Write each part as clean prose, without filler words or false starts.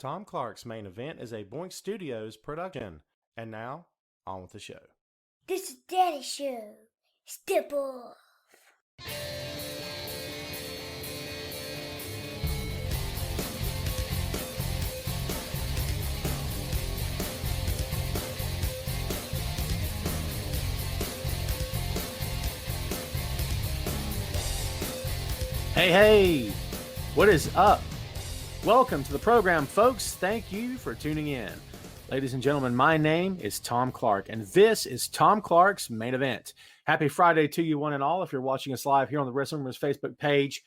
Tom Clark's main event is a Boink Studios production. And now, on with the show. This is Daddy's show. Step off. Hey, what is up? Welcome to the program, folks. Thank you for tuning in. Ladies and gentlemen, my name is Tom Clark, and this is Tom Clark's main event. Happy Friday to you, one and all. If you're watching us live here on the Wrestling Rumors Facebook page,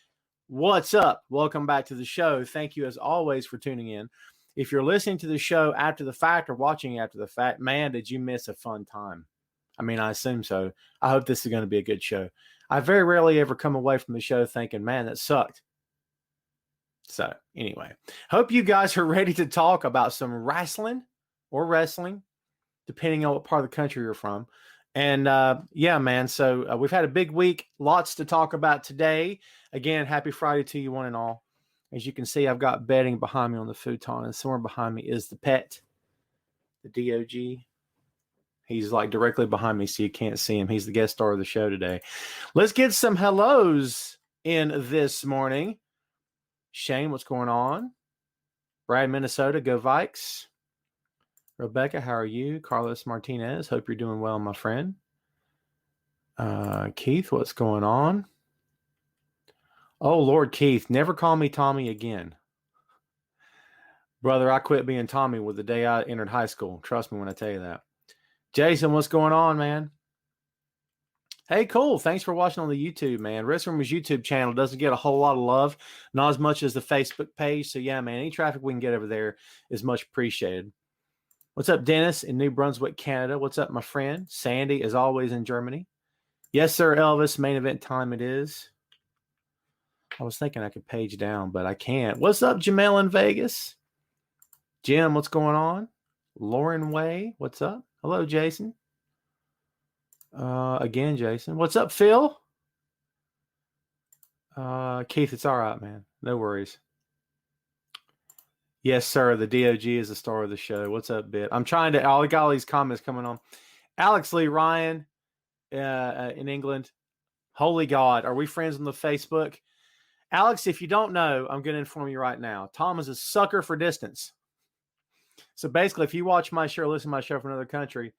what's up? Welcome back to the show. Thank you, as always, for tuning in. If you're listening to the show after the fact or watching after the fact, man, did you miss a fun time? I mean, I assume so. I hope this is going to be a good show. I very rarely ever come away from the show thinking, man, that sucked. So anyway, hope you guys are ready to talk about some wrestling or wrestling, depending on what part of the country you're from. And yeah, man, so we've had a big week, lots to talk about today. Again, happy Friday to you, one and all. As you can see, I've got bedding behind me on the futon, and somewhere behind me is the pet, the DOG. He's like directly behind me, so you can't see him. He's the guest star of the show today. Let's get some hellos in this morning. Shane, what's going on? Brad, Minnesota, go Vikes. Rebecca, how are you? Carlos Martinez, hope you're doing well, my friend. Keith, what's going on? Oh, Lord Keith, never call me Tommy again. Brother, I quit being Tommy with the day I entered high school. Trust me when I tell you that. Jason, what's going on, man? Hey, cool. Thanks for watching on the YouTube, man. Wrestling Rumors YouTube channel doesn't get a whole lot of love, not as much as the Facebook page. So, yeah, man, any traffic we can get over there is much appreciated. What's up, Dennis in New Brunswick, Canada? What's up, my friend? Sandy, as always, in Germany. Yes, sir, Elvis. Main event time it is. I was thinking I could page down, but I can't. What's up, Jamel in Vegas? Jim, what's going on? Lauren Way, what's up? Hello, Jason. Again, Jason. What's up, Phil? Keith, it's all right, man. No worries. Yes, sir. The DOG is the star of the show. What's up, Bit? I'm trying to. I got all these comments coming on. Alex Lee Ryan in England. Holy God, are we friends on the Facebook? Alex, if you don't know, I'm going to inform you right now. Tom is a sucker for distance. So basically, if you watch my show, or listen to my show from another country,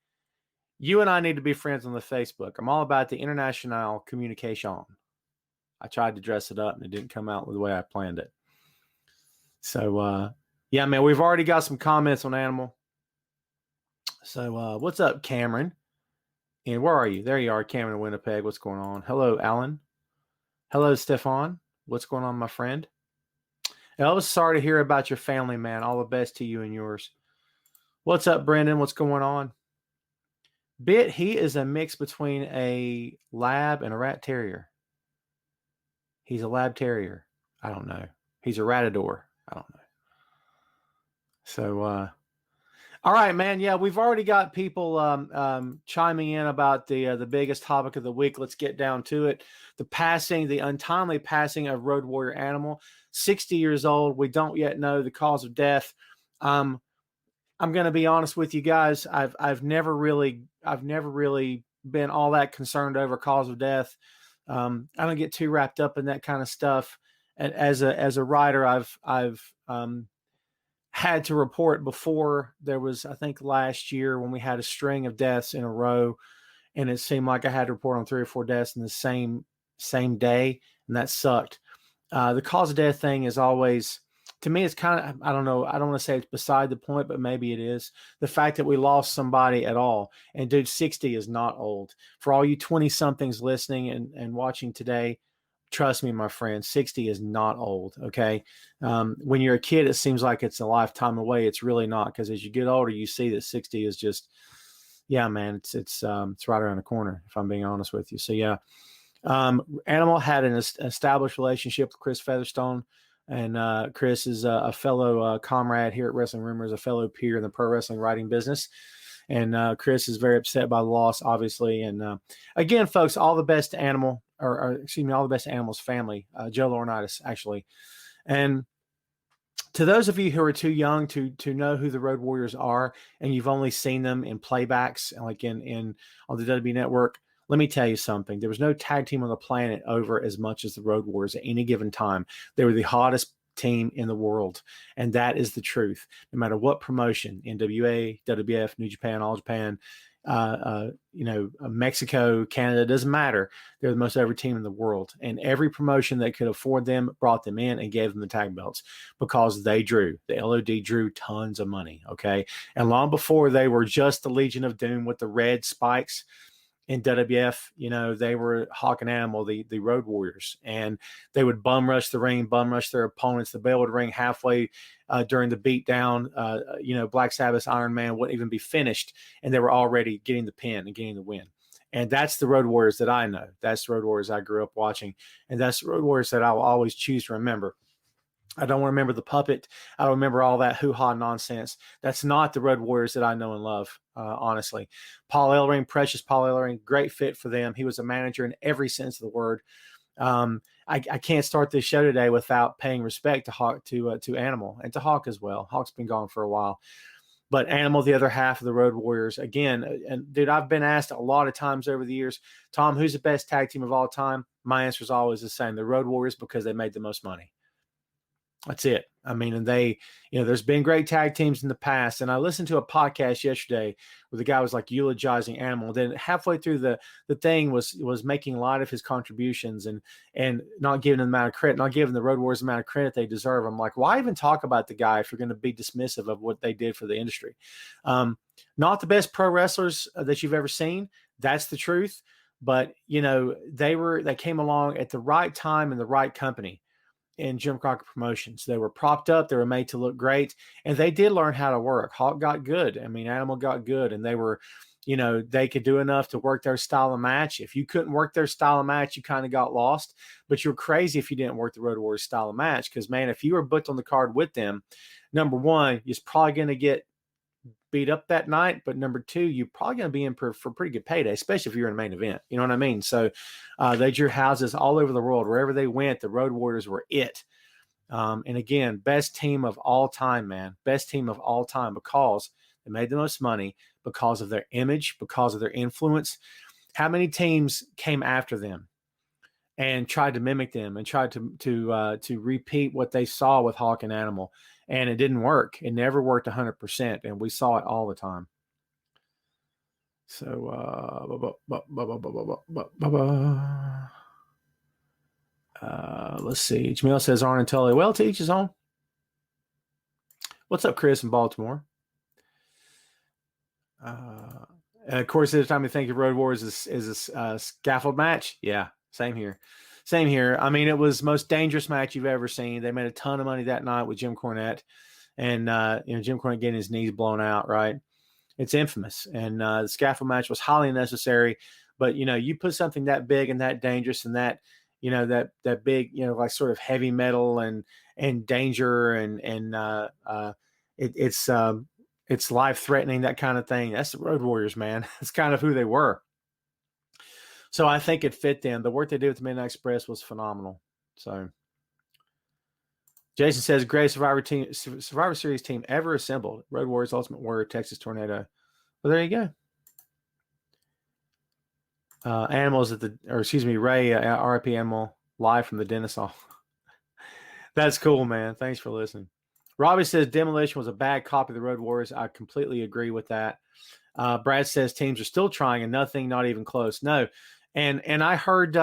you and I need to be friends on the Facebook. I'm all about the international communication. I tried to dress it up, and it didn't come out the way I planned it. So, yeah, man, we've already got some comments on Animal. So, what's up, Cameron? And where are you? There you are, Cameron in Winnipeg. What's going on? Hello, Alan. Hello, Stefan. What's going on, my friend? Elvis, sorry to hear about your family, man. All the best to you and yours. What's up, Brendan? What's going on? Bit, he is a mix between a lab and a rat terrier. He's a lab terrier. I don't know. He's a ratador. I don't know. So, all right, man. Yeah, we've already got people chiming in about the biggest topic of the week. Let's get down to it. The untimely passing of Road Warrior Animal, 60 years old. We don't yet know the cause of death. I'm going to be honest with you guys. I've never really been all that concerned over cause of death. I don't get too wrapped up in that kind of stuff. And as a writer, I've had to report before. There was, I think, last year when we had a string of deaths in a row, and it seemed like I had to report on 3 or 4 deaths in the same day, and that sucked. The cause of death thing is always, to me, it's kind of, I don't know. I don't want to say it's beside the point, but maybe it is. The fact that we lost somebody at all. And dude, 60 is not old. For all you 20-somethings listening and watching today, trust me, my friend, 60 is not old, okay? When you're a kid, it seems like it's a lifetime away. It's really not, because as you get older, you see that 60 is just, yeah, man, it's right around the corner, if I'm being honest with you. So, yeah. Animal had an established relationship with Chris Featherstone. And Chris is a fellow comrade here at Wrestling Rumors, a fellow peer in the pro wrestling writing business. And Chris is very upset by the loss, obviously. And again, folks, all the best to Animal, or excuse me, all the best to Animal's family, Joe Laurinaitis, actually. And to those of you who are too young to know who the Road Warriors are, and you've only seen them in playbacks, like in on the WWE Network, let me tell you something. There was no tag team on the planet over as much as the Road Warriors at any given time. They were the hottest team in the world, and that is the truth. No matter what promotion, NWA, WWF, New Japan, All Japan, Mexico, Canada, doesn't matter. They're the most over team in the world, and every promotion that could afford them brought them in and gave them the tag belts because the LOD drew tons of money. Okay, and long before they were just the Legion of Doom with the red spikes. In WWF, they were Hawk and Animal, the Road Warriors, and they would bum rush the ring, bum rush their opponents. The bell would ring halfway during the beatdown. Black Sabbath's Iron Man wouldn't even be finished, and they were already getting the pin and getting the win. And that's the Road Warriors that I know. That's the Road Warriors I grew up watching, and that's the Road Warriors that I will always choose to remember. I don't remember the puppet. I don't remember all that hoo-ha nonsense. That's not the Road Warriors that I know and love, honestly. Paul Ellering, precious Paul Ellering, great fit for them. He was a manager in every sense of the word. I can't start this show today without paying respect to Hawk, to Animal, and to Hawk as well. Hawk's been gone for a while. But Animal, the other half of the Road Warriors, again, and dude, I've been asked a lot of times over the years, Tom, who's the best tag team of all time? My answer is always the same: the Road Warriors, because they made the most money. That's it. I mean, and they, there's been great tag teams in the past. And I listened to a podcast yesterday where the guy was like eulogizing Animal. Then halfway through the thing was making light of his contributions and not giving them the amount of credit, not giving the Road Warriors the amount of credit they deserve. I'm like, why even talk about the guy if you're going to be dismissive of what they did for the industry? Not the best pro wrestlers that you've ever seen. That's the truth. But, they came along at the right time in the right company. In Jim Crockett Promotions. They were propped up. They were made to look great. And they did learn how to work. Hawk got good. I mean, Animal got good. And they were, they could do enough to work their style of match. If you couldn't work their style of match, you kind of got lost. But you're crazy if you didn't work the Road Warriors style of match. Because, man, if you were booked on the card with them, number one, you're probably going to get beat up that night, but number two, you're probably going to be in for pretty good payday, especially if you're in a main event. You know what I mean? So they drew houses all over the world. Wherever they went, the Road Warriors were it. And again, best team of all time, man. Best team of all time because they made the most money, because of their image, because of their influence. How many teams came after them and tried to mimic them and tried to repeat what they saw with Hawk and Animal? And it didn't work. It never worked 100%. And we saw it all the time. So, let's see. Jamil says Arn and Tully. Well, to each his own. What's up, Chris in Baltimore? And of course, every time we think of Road Warriors is a scaffold match. Yeah, same here. Same here. I mean, it was the most dangerous match you've ever seen. They made a ton of money that night with Jim Cornette. And, Jim Cornette getting his knees blown out, right? It's infamous. And the scaffold match was highly unnecessary. But, you put something that big and that dangerous and that, that big, like sort of heavy metal and danger and it's life-threatening, that kind of thing. That's the Road Warriors, man. It's kind of who they were. So I think it fit them. The work they did with the Midnight Express was phenomenal. So Jason says, great Survivor Series team ever assembled. Road Warriors, Ultimate Warrior, Texas Tornado. Well, there you go. Animals Ray, RIP Animal, live from the dentist office. That's cool, man. Thanks for listening. Robbie says Demolition was a bad copy of the Road Warriors. I completely agree with that. Brad says teams are still trying and nothing, not even close. No. And I heard,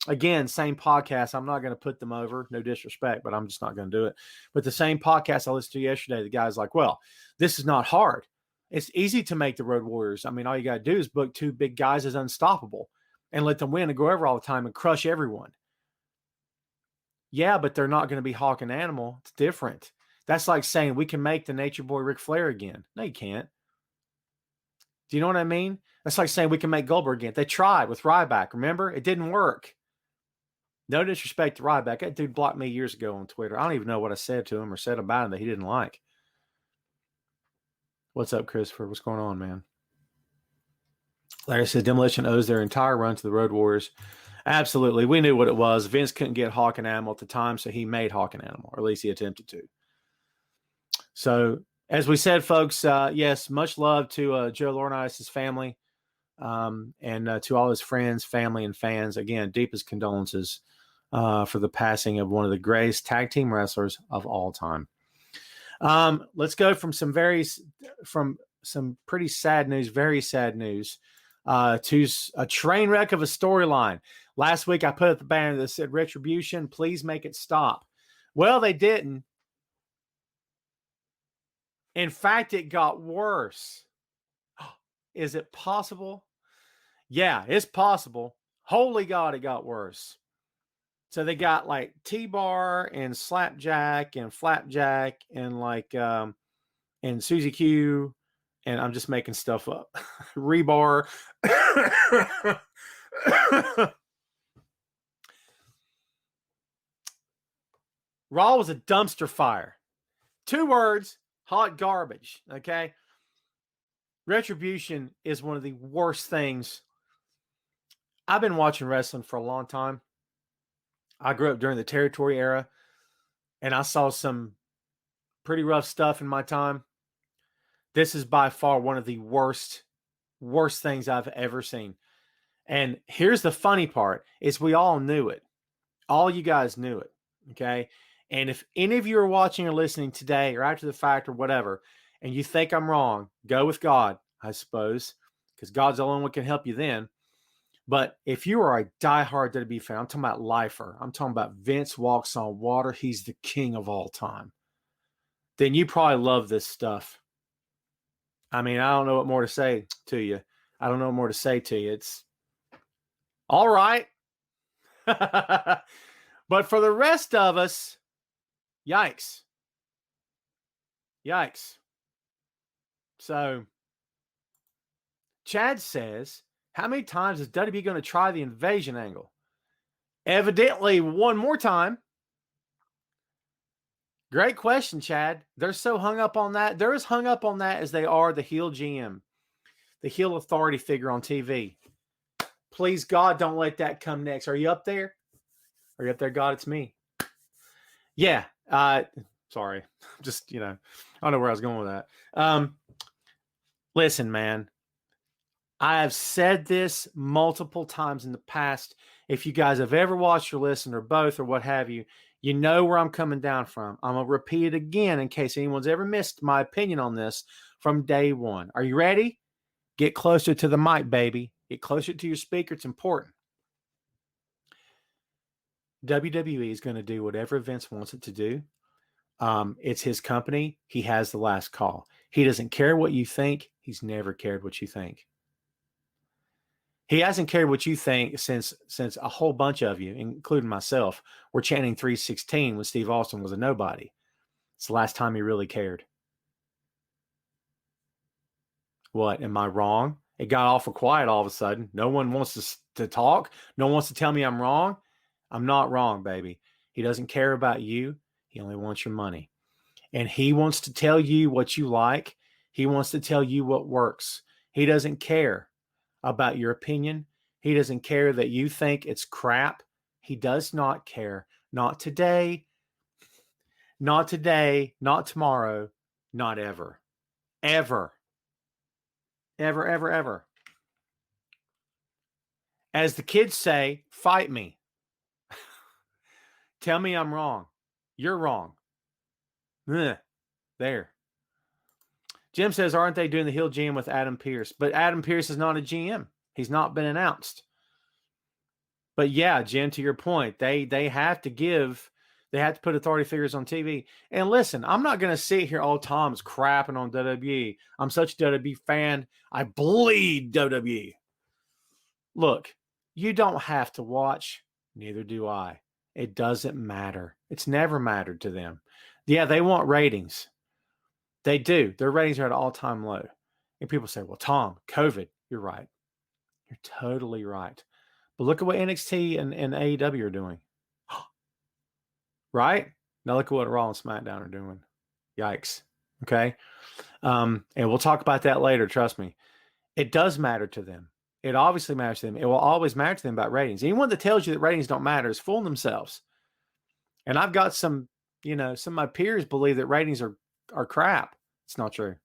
again, same podcast. I'm not going to put them over. No disrespect, but I'm just not going to do it. But the same podcast I listened to yesterday, the guy's like, well, this is not hard. It's easy to make the Road Warriors. I mean, all you got to do is book two big guys as unstoppable and let them win and go over all the time and crush everyone. Yeah, but they're not going to be Hawk and Animal. It's different. That's like saying we can make the Nature Boy Ric Flair again. No, you can't. Do you know what I mean? That's like saying we can make Goldberg again. They tried with Ryback. Remember? It didn't work. No disrespect to Ryback. That dude blocked me years ago on Twitter. I don't even know what I said to him or said about him that he didn't like. What's up, Christopher? What's going on, man? Like I said, Demolition owes their entire run to the Road Warriors. Absolutely. We knew what it was. Vince couldn't get Hawk and Animal at the time, so he made Hawk and Animal, or at least he attempted to. So, as we said, folks, yes, much love to Joe Laurinaitis' family, and to all his friends, family, and fans. Again, deepest condolences for the passing of one of the greatest tag team wrestlers of all time. Let's go from some pretty sad news, very sad news, to a train wreck of a storyline. Last week, I put up the banner that said, "Retribution, please make it stop." Well, they didn't. In fact, it got worse. Is it possible? Yeah, it's possible. Holy God, it got worse. So they got like T-Bar and Slapjack and Flapjack and like and Susie Q, and I'm just making stuff up. Rebar. Raw was a dumpster fire. 2 words, hot garbage. Okay. Retribution is one of the worst things. I've been watching wrestling for a long time. I grew up during the territory era, and I saw some pretty rough stuff in my time. This is by far one of the worst things I've ever seen. And here's the funny part is we all knew it. All you guys knew it. Okay. And if any of you are watching or listening today or after the fact or whatever, and you think I'm wrong, go with God, I suppose, because God's the only one who can help you then. But if you are a diehard WWE fan, I'm talking about lifer. I'm talking about Vince walks on water. He's the king of all time. Then you probably love this stuff. I mean, I don't know what more to say to you. I don't know what more to say to you. It's all right. But for the rest of us, yikes. Yikes. So Chad says, how many times is WWE going to try the invasion angle? Evidently, one more time. Great question, Chad. They're so hung up on that. They're as hung up on that as they are the heel GM, the heel authority figure on TV. Please, God, don't let that come next. Are you up there? Are you up there, God? It's me. Yeah. Sorry. Just, I don't know where I was going with that. Listen, man. I have said this multiple times in the past. If you guys have ever watched or listened or both or what have you, you know where I'm coming down from. I'm going to repeat it again in case anyone's ever missed my opinion on this from day one. Are you ready? Get closer to the mic, baby. Get closer to your speaker. It's important. WWE is going to do whatever Vince wants it to do. It's his company. He has the last call. He doesn't care what you think. He's never cared what you think. He hasn't cared what you think since a whole bunch of you, including myself, were chanting 316 when Steve Austin was a nobody. It's the last time he really cared. What? Am I wrong? It got awful quiet all of a sudden. No one wants to talk. No one wants to tell me I'm wrong. I'm not wrong, baby. He doesn't care about you. He only wants your money. And he wants to tell you what you like. He wants to tell you what works. He doesn't care about your opinion. He doesn't care that you think it's crap. He does not care. Not today. Not today. Not tomorrow. Not ever. Ever. Ever, ever, ever. As the kids say, fight me. Tell me I'm wrong. You're wrong. Ugh. There. Jim says, aren't they doing the heel GM with Adam Pearce? But Adam Pearce is not a GM. He's not been announced. But yeah, Jim, to your point, they have to put authority figures on TV. And listen, I'm not going to sit here all times crapping on WWE. I'm such a WWE fan. I bleed WWE. Look, you don't have to watch. Neither do I. It doesn't matter. It's never mattered to them. Yeah, they want ratings. They do. Their ratings are at an all-time low. And people say, well, Tom, COVID. You're right. You're totally right. But look at what NXT and AEW are doing. Right? Now look at what Raw and SmackDown are doing. Yikes. Okay? And we'll talk about that later. Trust me. It does matter to them. It obviously matters to them. It will always matter to them about ratings. Anyone that tells you that ratings don't matter is fooling themselves. And I've got some of my peers believe that ratings are crap. It's not true.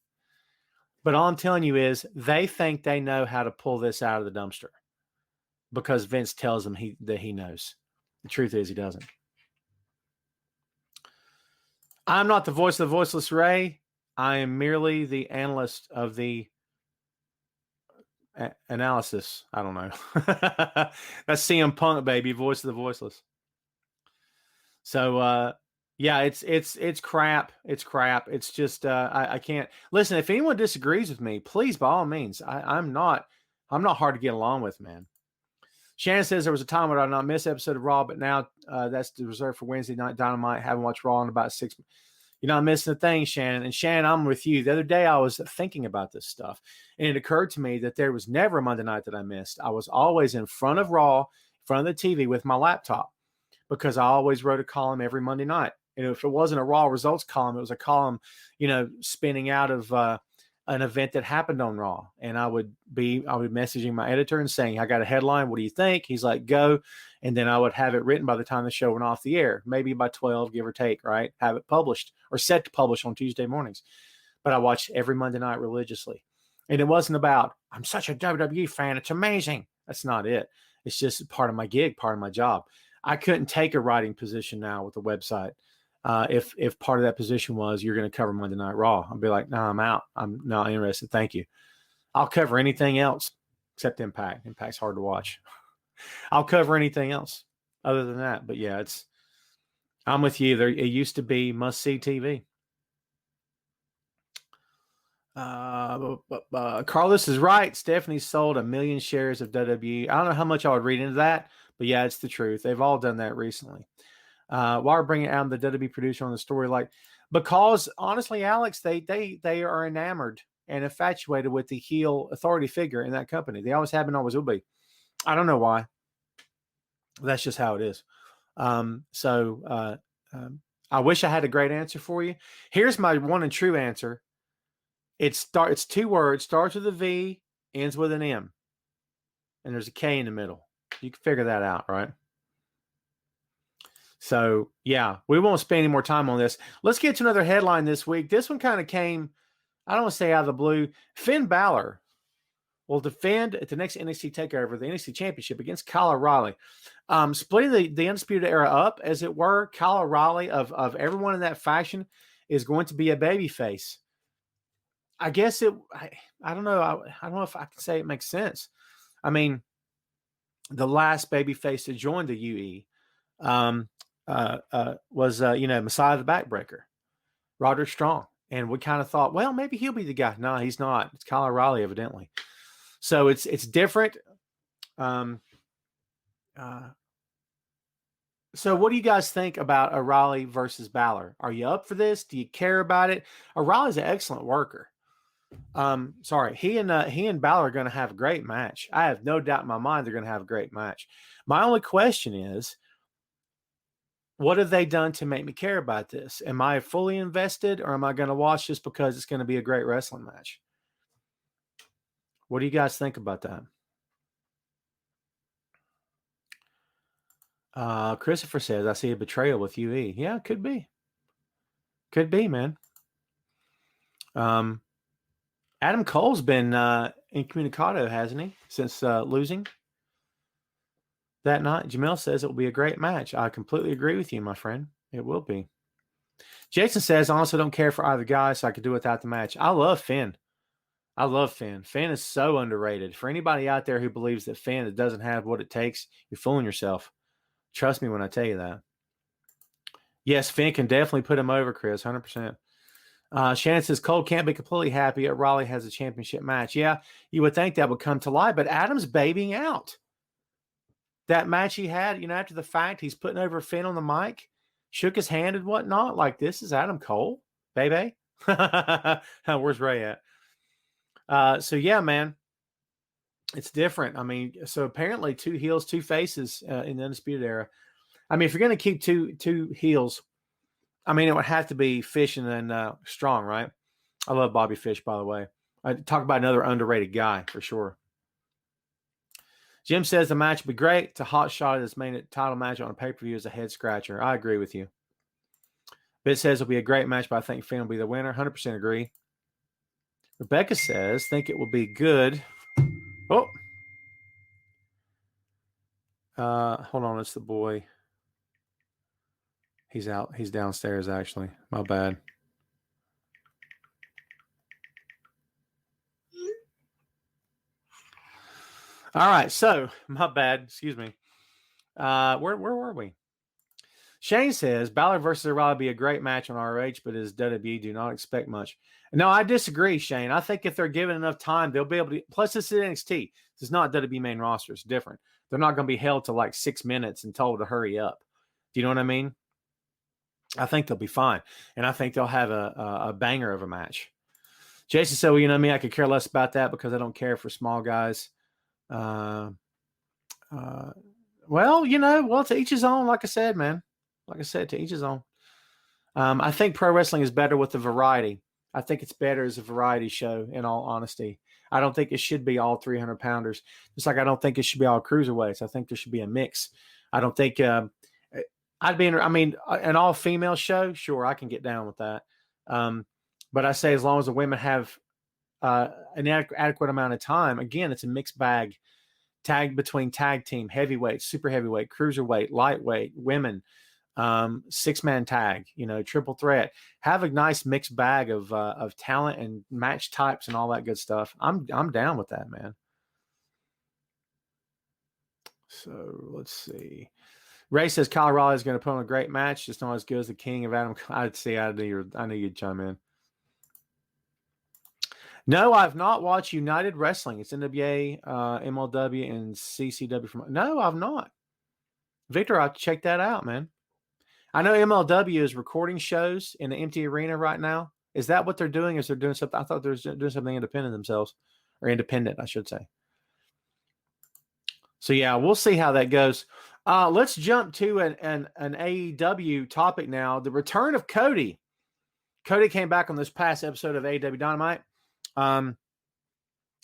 But all I'm telling you is they think they know how to pull this out of the dumpster because Vince tells them that he knows. The truth is he doesn't. I'm not the voice of the voiceless, Ray. I am merely the analyst of the analysis. I don't know. That's CM Punk, baby, voice of the voiceless. So, yeah, it's crap. It's crap. It's just I can't listen. If anyone disagrees with me, please, by all means. I'm not hard to get along with, man. Shannon says there was a time when I did not miss an episode of Raw, but now that's reserved for Wednesday night Dynamite. Haven't watched Raw in about 6 months. You're not missing a thing, Shannon. And Shannon, I'm with you. The other day I was thinking about this stuff, and it occurred to me that there was never a Monday night that I missed. I was always in front of Raw, in front of the TV with my laptop, because I always wrote a column every Monday night. And if it wasn't a Raw results column, it was a column, spinning out of an event that happened on Raw. And I would be messaging my editor and saying, I got a headline. What do you think? He's like, go. And then I would have it written by the time the show went off the air, maybe by 12, give or take, right? Have it published or set to publish on Tuesday mornings. But I watched every Monday night religiously. And it wasn't about, I'm such a WWE fan. It's amazing. That's not it. It's just part of my gig, part of my job. I couldn't take a writing position now with the website. If part of that position was you're going to cover Monday Night Raw, I'd be like, no, I'm out. I'm not interested. Thank you. I'll cover anything else except Impact. Impact's hard to watch. I'll cover anything else other than that. But yeah, I'm with you. It used to be must-see TV. Carlos is right. Stephanie sold 1 million shares of WWE. I don't know how much I would read into that, but yeah, it's the truth. They've all done that recently. Why are bringing out the WWE producer on the story? Because honestly, Alex, they are enamored and infatuated with the heel authority figure in that company. They always have and always will be. I don't know why. That's just how it is. I wish I had a great answer for you. Here's my one and true answer. It's 2 words, starts with a V, ends with an M, and there's a K in the middle. You can figure that out, right? So, yeah, we won't spend any more time on this. Let's get to another headline this week. This one kind of came, I don't want to say out of the blue. Finn Balor will defend at the next NXT TakeOver, the NXT Championship against Kyle O'Reilly. Splitting the Undisputed Era up, as it were. Kyle O'Reilly, of everyone in that faction, is going to be a babyface. I guess I don't know. I don't know if I can say it makes sense. I mean, the last babyface to join the UE was Messiah the Backbreaker, Roderick Strong. And we kind of thought, well, maybe he'll be the guy. No, he's not. It's Kyle O'Reilly, evidently. So it's different. So what do you guys think about O'Reilly versus Balor? Are you up for this? Do you care about it? O'Reilly's an excellent worker. He and Balor are going to have a great match. I have no doubt in my mind they're going to have a great match. My only question is, what have they done to make me care about this? Am I fully invested, or am I going to watch just because it's going to be a great wrestling match? What do you guys think about that? Christopher says, I see a betrayal with UE. Yeah, it could be. Could be, man. Adam Cole's been incommunicado, hasn't he, since losing that night? Jamel says it will be a great match. I completely agree with you, my friend. It will be. Jason says, honestly, don't care for either guy, so I could do without the match. I love Finn. Finn is so underrated. For anybody out there who believes that Finn doesn't have what it takes, you're fooling yourself. Trust me when I tell you that. Yes, Finn can definitely put him over, Chris, 100%. Shannon says, Cole can't be completely happy at Raleigh has a championship match. Yeah, you would think that would come to light, but Adam's babying out. That match he had, after the fact, he's putting over Finn on the mic, shook his hand and whatnot. Like, this is Adam Cole, baby. Where's Ray at? So, yeah, man, it's different. I mean, so apparently 2 heels, 2 faces in the Undisputed Era. I mean, if you're going to keep two heels, I mean, it would have to be Fish and then Strong, right? I love Bobby Fish, by the way. I talk about another underrated guy for sure. Jim says the match would be great. It's a hot shot of this main title match on a pay-per-view as a head scratcher. I agree with you. Bit says it'll be a great match, but I think Finn will be the winner. 100% agree. Rebecca says, think it will be good. Oh. Hold on. It's the boy. He's out. He's downstairs, actually. My bad. All right. So, my bad. Excuse me. Where were we? Shane says, Balor versus O'Reilly would be a great match on ROH, but as WWE, do not expect much. No, I disagree, Shane. I think if they're given enough time, they'll be able to. Plus, this is NXT. This is not WWE main roster. It's different. They're not going to be held to like 6 minutes and told to hurry up. Do you know what I mean? I think they'll be fine. And I think they'll have a banger of a match. Jason said, well, you know me, I could care less about that because I don't care for small guys. Well, to each his own, like I said, man. Like I said, to each his own. I think pro wrestling is better with the variety. I think it's better as a variety show, in all honesty. I don't think it should be all 300-pounders. Just like I don't think it should be all cruiserweights. I think there should be a mix. I don't think an all-female show, sure, I can get down with that. But I say as long as the women have an adequate amount of time, again, it's a mixed bag. Tag between tag team, heavyweight, super heavyweight, cruiserweight, lightweight, women, 6-man tag, triple threat. Have a nice mixed bag of talent and match types and all that good stuff. I'm down with that, man. So let's see. Ray says Kyle O'Reilly is going to put on a great match, just not as good as the King of Adam. I knew you'd chime in. No, I've not watched United Wrestling. It's NWA, MLW, and CCW. No, I've not. Victor, I'll check that out, man. I know MLW is recording shows in the empty arena right now. Is that what they're doing? Is they're doing something? I thought they were doing something independent themselves, or independent, I should say. So yeah, we'll see how that goes. Let's jump to an AEW topic now. The return of Cody. Cody came back on this past episode of AEW Dynamite.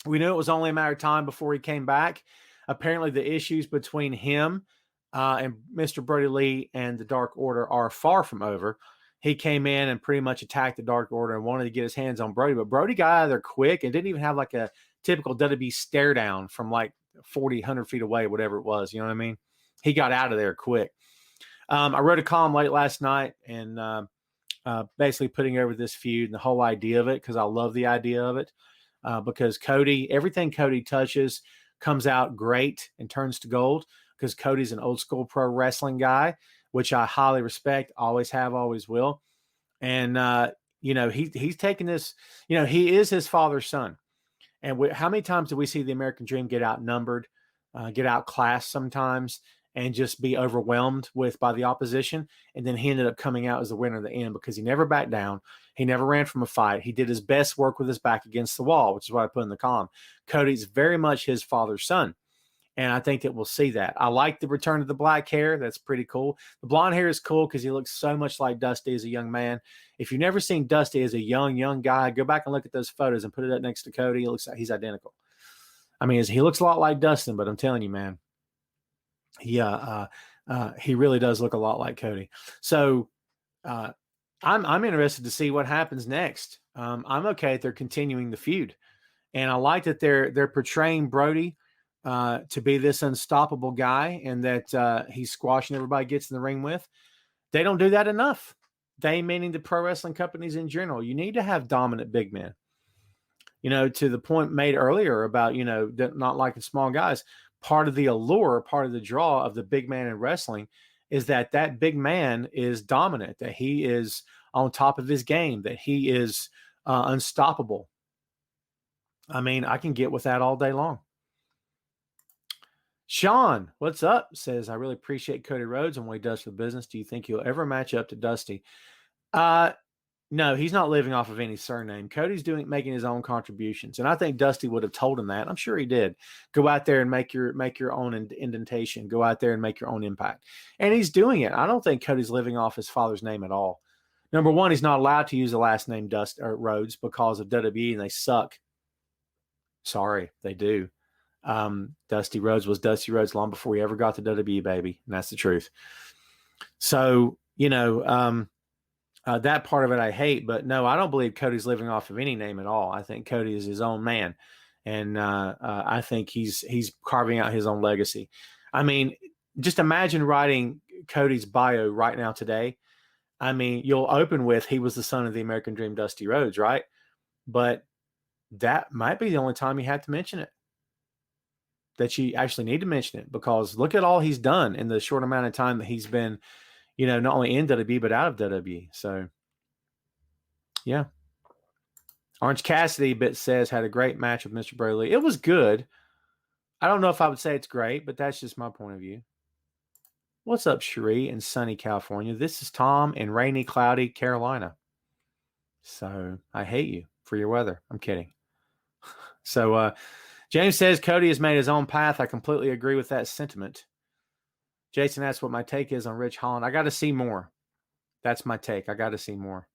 We knew it was only a matter of time before he came back. Apparently, the issues between him and Mr. Brody Lee and the Dark Order are far from over. He came in and pretty much attacked the Dark Order and wanted to get his hands on Brody, but Brody got out of there quick and didn't even have like a typical WWE stare down from like 40, 100 feet away, whatever it was. You know what I mean? He got out of there quick. I wrote a column late last night and basically putting over this feud and the whole idea of it, because I love the idea of it, because Cody, everything Cody touches comes out great and turns to gold, because Cody's an old school pro wrestling guy, which I highly respect, always have, always will. And, he's taking this, he is his father's son. And how many times do we see the American Dream get outnumbered, get outclassed sometimes, and just be overwhelmed by the opposition? And then he ended up coming out as the winner at the end because he never backed down. He never ran from a fight. He did his best work with his back against the wall, which is what I put in the column. Cody's very much his father's son. And I think that we'll see that. I like the return of the black hair. That's pretty cool. The blonde hair is cool because he looks so much like Dusty as a young man. If you've never seen Dusty as a young guy, go back and look at those photos and put it up next to Cody. It looks like he's identical. I mean, he looks a lot like Dustin, but I'm telling you, man, he really does look a lot like Cody. So I'm interested to see what happens next. I'm okay if they're continuing the feud, and I like that they're portraying Brody to be this unstoppable guy, and that he's squashing everybody gets in the ring with. They don't do that enough. They, meaning the pro wrestling companies in general. You need to have dominant big men. To the point made earlier about, not liking small guys. Part of the allure, part of the draw of the big man in wrestling is that big man is dominant, that he is on top of his game, that he is unstoppable. I mean, I can get with that all day long. Sean, what's up? Says, I really appreciate Cody Rhodes and what he does for the business. Do you think he'll ever match up to Dusty? No, he's not living off of any surname. Cody's making his own contributions. And I think Dusty would have told him that. I'm sure he did. Go out there and make your own indentation. Go out there and make your own impact. And he's doing it. I don't think Cody's living off his father's name at all. Number one, he's not allowed to use the last name Rhodes because of WWE, and they suck. Sorry, they do. Dusty Rhodes was Dusty Rhodes long before he ever got to WWE, baby. And that's the truth. So, That part of it I hate, but no, I don't believe Cody's living off of any name at all. I think Cody is his own man, and I think he's carving out his own legacy. I mean, just imagine writing Cody's bio right now today. I mean, you'll open with he was the son of the American Dream, Dusty Rhodes, right? But that might be the only time you have to mention it. That you actually need to mention it, because look at all he's done in the short amount of time that he's been, not only in WWE but out of WWE. So, yeah. Orange Cassidy says had a great match with Mr. Brody Lee. It was good. I don't know if I would say it's great, but that's just my point of view. What's up, Cherie in sunny California? This is Tom in rainy, cloudy Carolina. So I hate you for your weather. I'm kidding. So James says Cody has made his own path. I completely agree with that sentiment. Jason asks what my take is on Rich Holland. I got to see more. That's my take. I got to see more.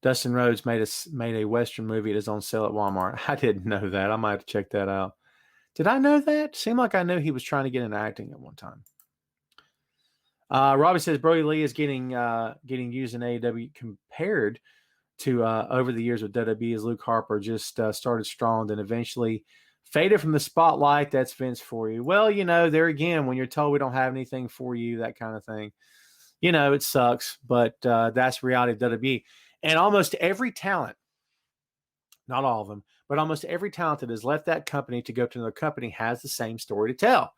Dustin Rhodes made a Western movie at his own sale at Walmart. I didn't know that. I might have to check that out. Did I know that? Seemed like I knew he was trying to get into acting at one time. Robbie says Brody Lee is getting used in AEW compared to over the years with WWE, as Luke Harper just started strong, then eventually faded from the spotlight. That's Vince for you. Well, there again, when you're told we don't have anything for you, that kind of thing, it sucks, but that's reality of WWE. And almost every talent, not all of them, but almost every talent that has left that company to go to another company has the same story to tell.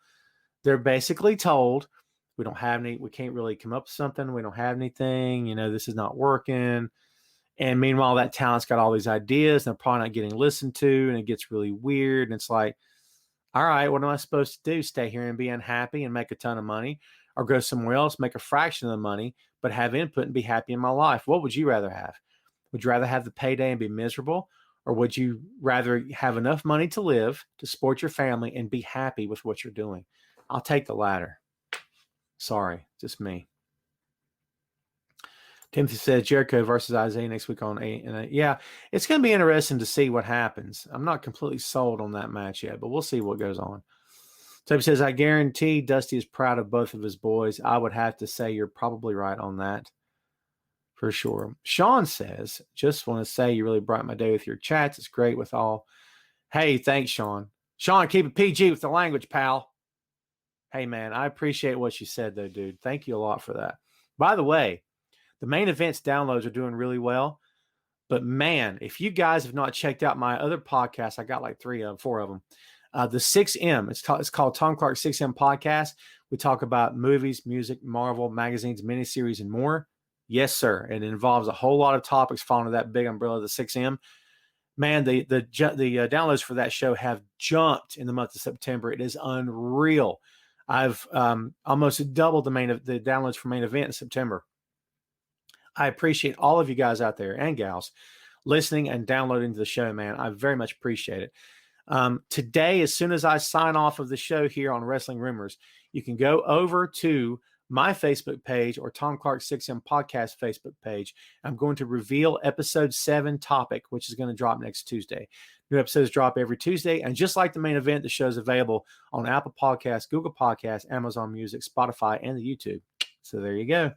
They're basically told, we can't really come up with something. We don't have anything, this is not working. And meanwhile, that talent's got all these ideas and they're probably not getting listened to, and it gets really weird. And it's like, all right, what am I supposed to do? Stay here and be unhappy and make a ton of money, or go somewhere else, make a fraction of the money, but have input and be happy in my life? What would you rather have? Would you rather have the payday and be miserable? Or would you rather have enough money to live, to support your family, and be happy with what you're doing? I'll take the latter. Sorry, just me. Timothy says Jericho versus Isaiah next week on 8 and 8. Yeah, it's going to be interesting to see what happens. I'm not completely sold on that match yet, but we'll see what goes on. Toby says, I guarantee Dusty is proud of both of his boys. I would have to say you're probably right on that. For sure. Sean says, just want to say you really brighten my day with your chats. It's great with all. Hey, thanks, Sean. Sean, keep it PG with the language, pal. Hey, man, I appreciate what you said, though, dude. Thank you a lot for that. By the way, the main events downloads are doing really well. But, man, if you guys have not checked out my other podcasts, I got like 4 of them. The 6M, it's called Tom Clark 6M Podcast. We talk about movies, music, Marvel, magazines, miniseries, and more. Yes, sir. It involves a whole lot of topics falling under that big umbrella of the 6M. Man, the downloads for that show have jumped in the month of September. It is unreal. I've almost doubled the downloads for main event in September. I appreciate all of you guys out there and gals listening and downloading the show, man. I very much appreciate it. Today, as soon as I sign off of the show here on Wrestling Rumors, you can go over to my Facebook page or Tom Clark 6M Podcast Facebook page. I'm going to reveal episode 7 topic, which is going to drop next Tuesday. New episodes drop every Tuesday. And just like the main event, the show's available on Apple Podcasts, Google Podcasts, Amazon Music, Spotify, and the YouTube. So there you go.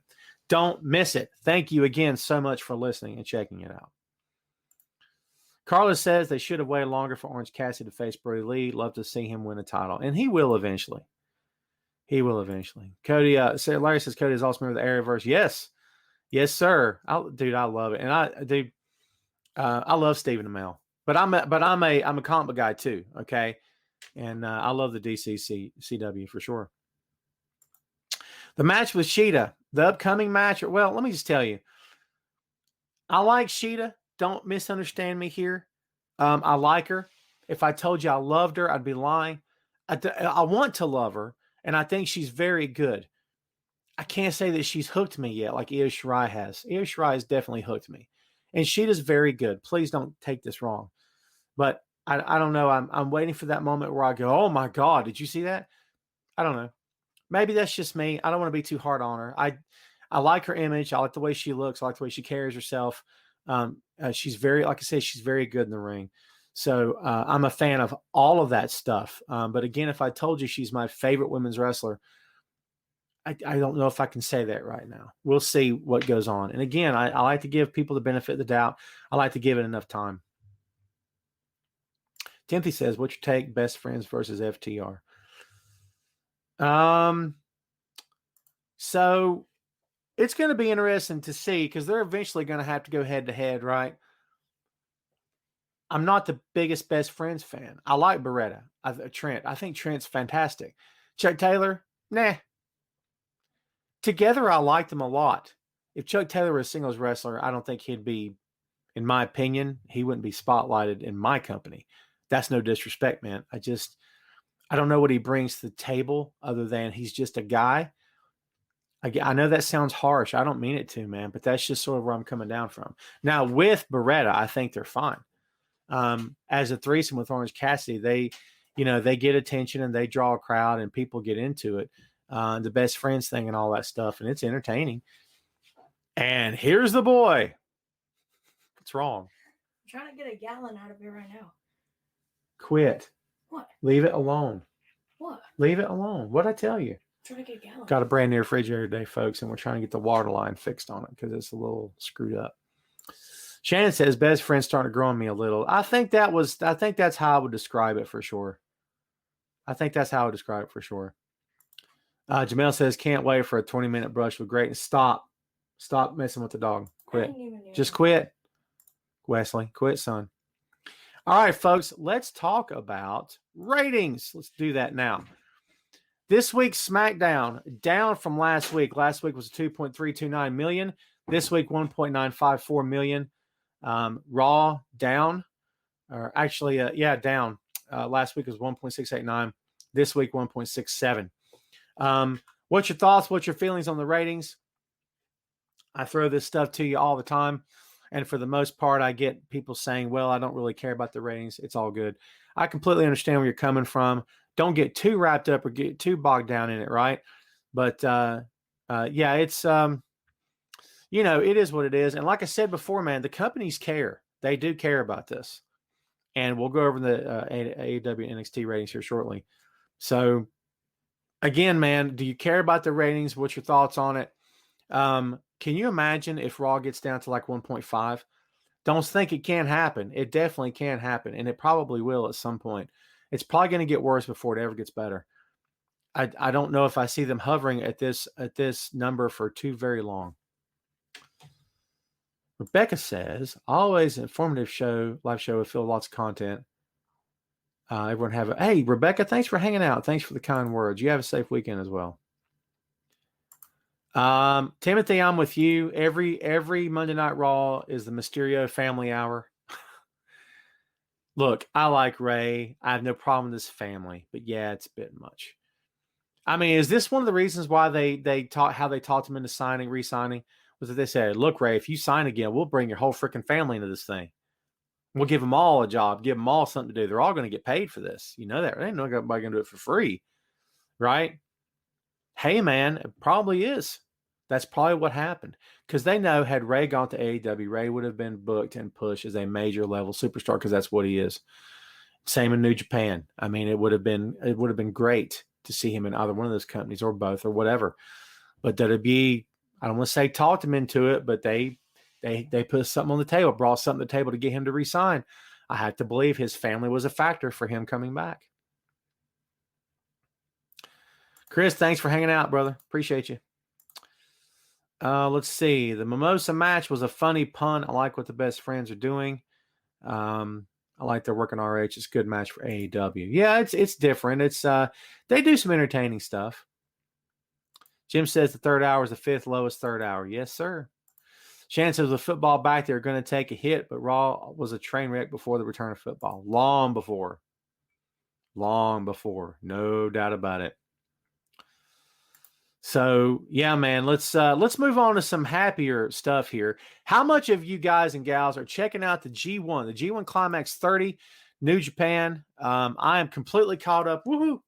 Don't miss it. Thank you again so much for listening and checking it out. Carlos says they should have waited longer for Orange Cassidy to face Brody Lee. Love to see him win a title. And he will eventually. He will eventually. Cody, Larry says Cody is also member of the Arrowverse. Yes. Yes, sir. I love it. And I love Stephen Amell. But I'm a comic book guy too, okay? And I love the CW for sure. The match with Sheeta, the upcoming match. Well, let me just tell you. I like Sheeta. Don't misunderstand me here. I like her. If I told you I loved her, I'd be lying. I want to love her, and I think she's very good. I can't say that she's hooked me yet like Io Shirai has. Io Shirai has definitely hooked me. And Sheeta's very good. Please don't take this wrong. But I don't know. I'm waiting for that moment where I go, oh, my God, did you see that? I don't know. Maybe that's just me. I don't want to be too hard on her. I like her image. I like the way she looks. I like the way she carries herself. She's very, like I said, she's very good in the ring. So I'm a fan of all of that stuff. But again, if I told you she's my favorite women's wrestler, I don't know if I can say that right now. We'll see what goes on. And again, I like to give people the benefit of the doubt. I like to give it enough time. Timothy says, what's your take? Best friends versus FTR. So it's going to be interesting to see because they're eventually going to have to go head to head, right? I'm not the biggest best friends fan. I like Beretta. Trent. I think Trent's fantastic. Chuck Taylor, nah. Together, I liked them a lot. If Chuck Taylor were a singles wrestler, I don't think he'd be, in my opinion, he wouldn't be spotlighted in my company. That's no disrespect, man. I don't know what he brings to the table other than he's just a guy. I know that sounds harsh. I don't mean it to, man, but that's just sort of where I'm coming down from. Now, with Beretta, I think they're fine. As a threesome with Orange Cassidy, they get attention and they draw a crowd and people get into it. The best friends thing and all that stuff, and it's entertaining. And here's the boy. What's wrong? I'm trying to get a gallon out of it right now. Quit. What? Leave it alone. What? Leave it alone. What'd I tell you? I'm trying to get a gallon. Got a brand new refrigerator today, folks, and we're trying to get the water line fixed on it because it's a little screwed up. Shannon says, best friend's starting to grow on me a little. I think that's how I would describe it for sure. Jamel says, can't wait for a 20-minute brush with greatness. Stop messing with the dog. Quit. Just quit. Wesley, quit, son. All right, folks, let's talk about ratings. Let's do that now. This week's SmackDown, down from last week. Last week was 2.329 million. This week, 1.954 million. Raw, down. Or actually, down. Last week was 1.689. This week, 1.67. What's your thoughts? What's your feelings on the ratings? I throw this stuff to you all the time. And for the most part, I get people saying, well, I don't really care about the ratings. It's all good. I completely understand where you're coming from. Don't get too wrapped up or get too bogged down in it, right? But, it's, it is what it is. And like I said before, man, the companies care. They do care about this. And we'll go over the AEW NXT ratings here shortly. So, again, man, do you care about the ratings? What's your thoughts on it? Can you imagine if Raw gets down to like 1.5? Don't think it can't happen. It definitely can happen, and it probably will at some point. It's probably going to get worse before it ever gets better. I don't know if I see them hovering at this number for too very long. Rebecca says, always informative live show with lots of content. Everyone have hey, Rebecca, thanks for hanging out. Thanks for the kind words. You have a safe weekend as well. Timothy, I'm with you. Every Monday Night Raw is the Mysterio family hour. Look, I like Ray. I have no problem with this family, but yeah, it's a bit much. I mean, is this one of the reasons why they talked him into re-signing? Was that they said, look, Ray, if you sign again, we'll bring your whole freaking family into this thing. We'll give them all a job, give them all something to do. They're all going to get paid for this. You know that, right? Ain't nobody going to do it for free, right? Hey, man, it probably is. That's probably what happened because they know had Ray gone to AEW, Ray would have been booked and pushed as a major level superstar because that's what he is. Same in New Japan. I mean, it would have been great to see him in either one of those companies or both or whatever. But WWE, I don't want to say talked him into it, but they put something on the table, brought something to the table to get him to resign. I have to believe his family was a factor for him coming back. Chris, thanks for hanging out, brother. Appreciate you. Let's see. The Mimosa match was a funny pun. I like what the best friends are doing. I like their work on ROH. It's a good match for AEW. Yeah, it's different. It's they do some entertaining stuff. Jim says the third hour is the fifth lowest third hour. Yes, sir. Shannon says with football back, they're going to take a hit, but Raw was a train wreck before the return of football. Long before. No doubt about it. So, yeah, man, let's move on to some happier stuff here. How much of you guys and gals are checking out the G1 Climax 30, New Japan? I am completely caught up. Woohoo!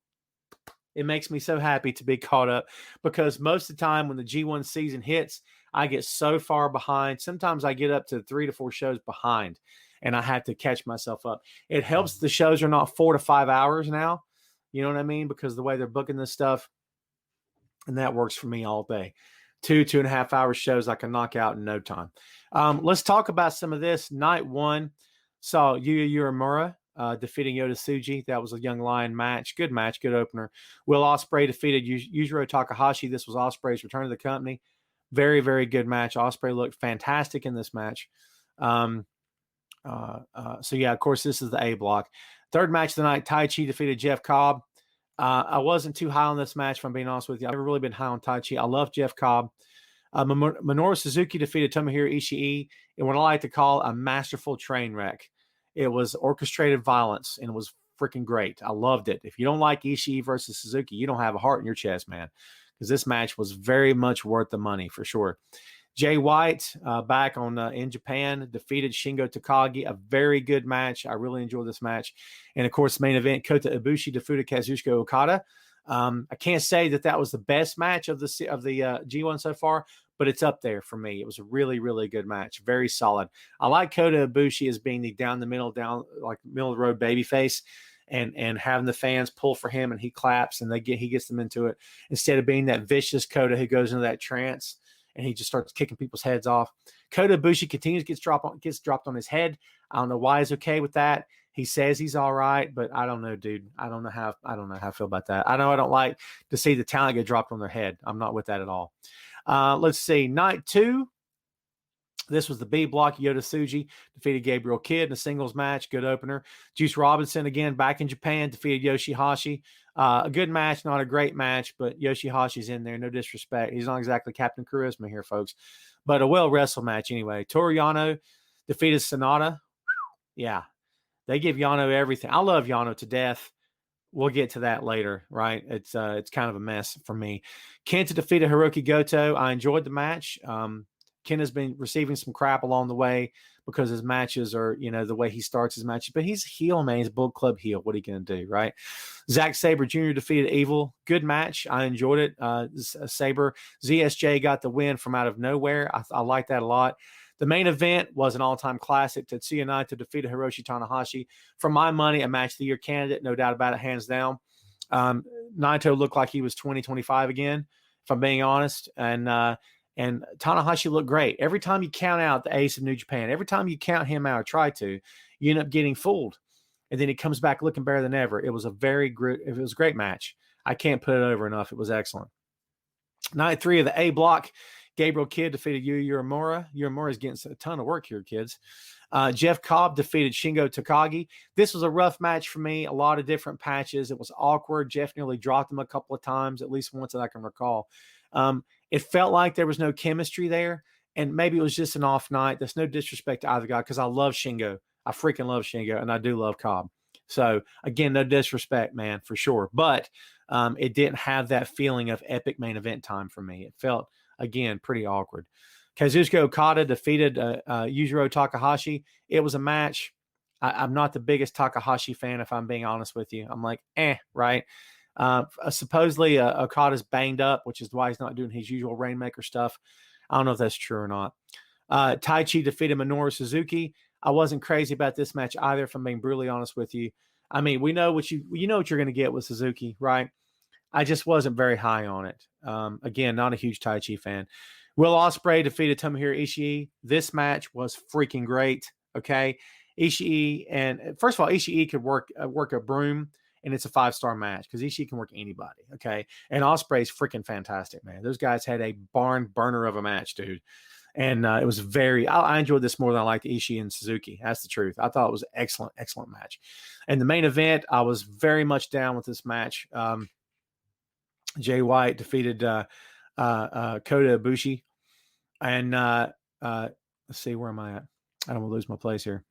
It makes me so happy to be caught up because most of the time when the G1 season hits, I get so far behind. Sometimes I get up to 3 to 4 shows behind, and I have to catch myself up. It helps the shows are not 4 to 5 hours now. You know what I mean? Because the way they're booking this stuff. and that works for me all day. 2.5 hour shows I can knock out in no time. Let's talk about some of this. Night one saw Yuya Uemura defeating Yota Tsuji. That was a Young Lion match. Good match, good opener. Will Ospreay defeated Yujiro Takahashi. This was Ospreay's return to the company. Very, very good match. Ospreay looked fantastic in this match. So yeah, of course, this is the A block. Third match of the night, Tai Chi defeated Jeff Cobb. I wasn't too high on this match, if I'm being honest with you. I've never really been high on Tai Chi. I love Jeff Cobb. Minoru Suzuki defeated Tomohiro Ishii in what I like to call a masterful train wreck. It was orchestrated violence, and it was freaking great. I loved it. If you don't like Ishii versus Suzuki, you don't have a heart in your chest, man, because this match was very much worth the money for sure. Jay White back on in Japan defeated Shingo Takagi. A very good match. I really enjoyed this match. And, of course, main event, Kota Ibushi defeated Kazuchika Okada. I can't say that was the best match of the G1 so far, but it's up there for me. It was a really, really good match. Very solid. I like Kota Ibushi as being the down the middle of the road babyface, and having the fans pull for him and he claps and he gets them into it, instead of being that vicious Kota who goes into that trance and he just starts kicking people's heads off. Kota Ibushi continues gets dropped on his head. I don't know why he's okay with that. He says he's all right, but I don't know, dude. I don't know how I feel about that. I know I don't like to see the talent get dropped on their head. I'm not with that at all. Let's see. Night two. This was the B block. Yota Tsuji defeated Gabriel Kidd in a singles match. Good opener. Juice Robinson, again, back in Japan, defeated Yoshihashi. A good match, not a great match, but Yoshihashi's in there. No disrespect. He's not exactly Captain Charisma here, folks, but a well-wrestled match anyway. Toru Yano defeated Sonata. Yeah, they give Yano everything. I love Yano to death. We'll get to that later, right? It's kind of a mess for me. Kenta defeated Hiroki Goto. I enjoyed the match. Kenta's been receiving some crap along the way because his matches are, the way he starts his matches. But he's a heel, man. He's a Bullet Club heel. What are you going to do, right? Zack Sabre Jr. defeated Evil. Good match. I enjoyed it. Sabre. ZSJ got the win from out of nowhere. I like that a lot. The main event was an all-time classic. Tetsuya Naito defeated Hiroshi Tanahashi. For my money, a match of the year candidate, no doubt about it, hands down. Naito looked like he was 25 again, if I'm being honest. And Tanahashi looked great. Every time you count out the ace of New Japan, every time you count him out or try to, you end up getting fooled. And then he comes back looking better than ever. It was a great match. I can't put it over enough. It was excellent. Night three of the A block, Gabriel Kidd defeated Yuya Uemura. Uemura is getting a ton of work here, kids. Jeff Cobb defeated Shingo Takagi. This was a rough match for me. A lot of different patches. It was awkward. Jeff nearly dropped him a couple of times, at least once that I can recall. It felt like there was no chemistry there, and maybe it was just an off night. That's no disrespect to either guy, because I love Shingo. I freaking love Shingo, and I do love Cobb. So, again, no disrespect, man, for sure. But it didn't have that feeling of epic main event time for me. It felt, again, pretty awkward. Kazuchika Okada defeated Yujiro Takahashi. It was a match. I'm not the biggest Takahashi fan, if I'm being honest with you. I'm like, right? Supposedly Okada's banged up, which is why he's not doing his usual Rainmaker stuff. I don't know if that's true or not. Tai Chi defeated Minoru Suzuki. I wasn't crazy about this match either, if I'm being brutally honest with you. I mean, we know what you're going to get with Suzuki, right? I just wasn't very high on it. Again, not a huge Tai Chi fan. Will Ospreay defeated Tomohiro Ishii. This match was freaking great. Okay, Ishii, and first of all, Ishii could work a broom, and it's a 5-star match because Ishii can work anybody. Okay, and Ospreay's freaking fantastic, man. Those guys had a barn burner of a match, dude. And it was I enjoyed this more than I liked Ishii and Suzuki. That's the truth. I thought it was an excellent, excellent match. And the main event, I was very much down with this match. Jay White defeated Kota Ibushi. And let's see, where am I at? I don't want to lose my place here.